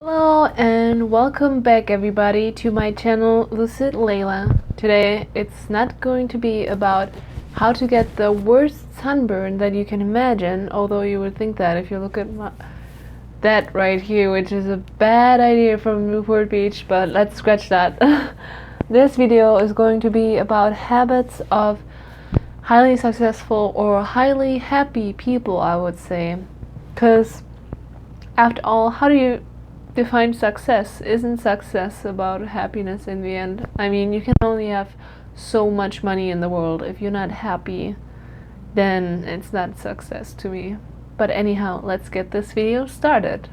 Hello and welcome back everybody to my channel Lucid Layla. Today it's not going to be about how to get the worst sunburn that you can imagine, although you would think that if you look at that right here, which is a bad idea from Newport Beach, but let's scratch that. This video is going to be about habits of highly successful or highly happy people, I would say, because after all, how do you define success? Isn't success about happiness in the end? I mean, you can only have so much money in the world. If you're not happy, then it's not success to me. But anyhow, let's get this video started.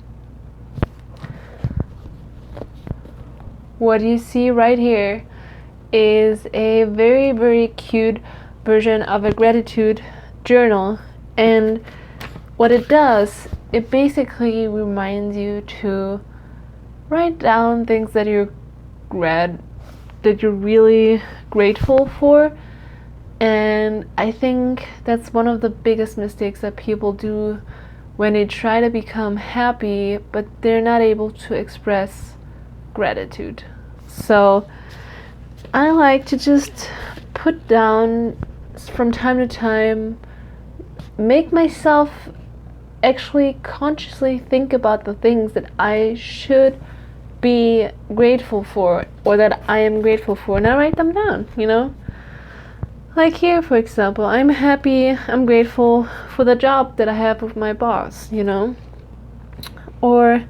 What you see right here is a very cute version of a gratitude journal, and what it does, it basically reminds you to write down things that you're really grateful for. And I think that's one of the biggest mistakes that people do when they try to become happy, but they're not able to express gratitude. So I like to just put down from time to time, make myself actually consciously think about the things that I should be grateful for, or that I am grateful for, and I write them down, you know? Like here, for example, I'm grateful for the job that I have with my boss, you know? Or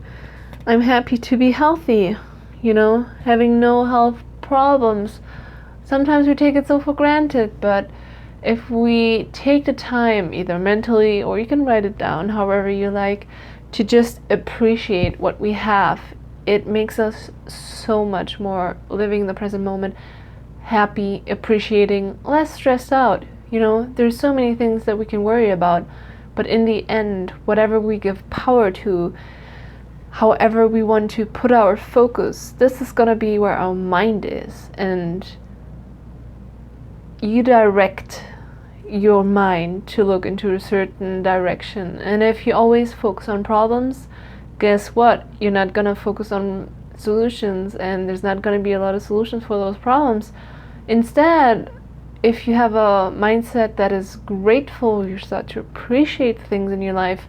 I'm happy to be healthy, you know, having no health problems. Sometimes we take it so for granted, but if we take the time, either mentally or you can write it down, however you like, to just appreciate what we have, it makes us so much more living the present moment, happy, appreciating, less stressed out. You know, there's so many things that we can worry about, but in the end, whatever we give power to, however we want to put our focus, this is gonna be where our mind is, and you direct your mind to look into a certain direction. And if you always focus on problems, guess what? You're not gonna focus on solutions, and there's not gonna be a lot of solutions for those problems. Instead, if you have a mindset that is grateful, you start to appreciate things in your life,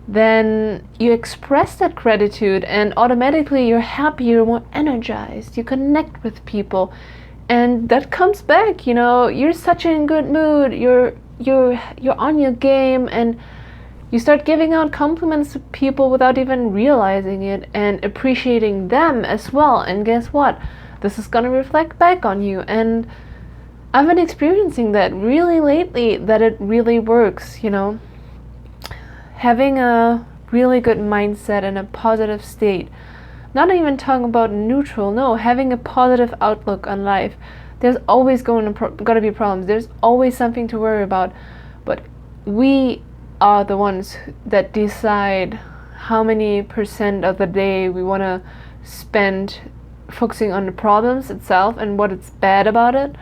then you express that gratitude, and automatically you're happier, you're more energized, you connect with people, and that comes back. You know, you're such in good mood, you're on your game, and you start giving out compliments to people without even realizing it, and appreciating them as well. And guess what? This is gonna reflect back on you. And I've been experiencing that really lately, that it really works, you know. Having a really good mindset and a positive state. Not even talking about neutral, no, having a positive outlook on life. There's always gonna be problems. There's always something to worry about. But we are the ones that decide how many % of the day we want to spend focusing on the problems itself and what is bad about it,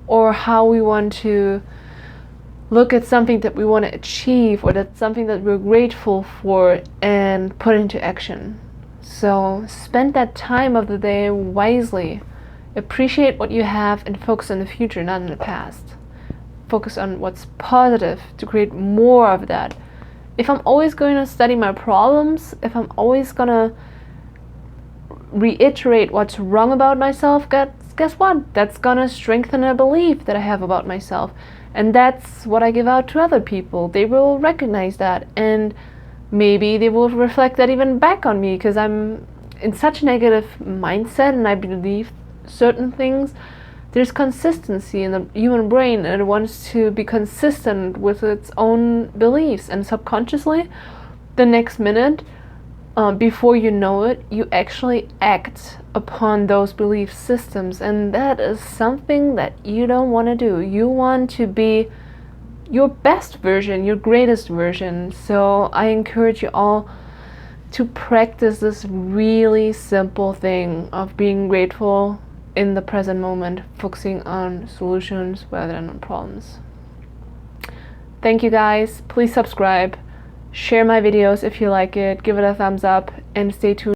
or how we want to look at something that we want to achieve, or that's something that we're grateful for, and put into action. So spend that time of the day wisely. Appreciate what you have and focus on the future, not in the past. Focus on what's positive to create more of that. If I'm always going to study my problems, if I'm always going to reiterate what's wrong about myself, guess what? That's going to strengthen a belief that I have about myself. And that's what I give out to other people. They will recognize that, and maybe they will reflect that even back on me, because I'm in such a negative mindset and I believe certain things. There's consistency in the human brain, and it wants to be consistent with its own beliefs, and subconsciously, the next minute, before you know it, you actually act upon those belief systems, and that is something that you don't want to do. You want to be your best version, your greatest version. So I encourage you all to practice this really simple thing of being grateful in the present moment, focusing on solutions rather than on problems. Thank you guys. Please subscribe, share my videos if you like it, give it a thumbs up, and stay tuned.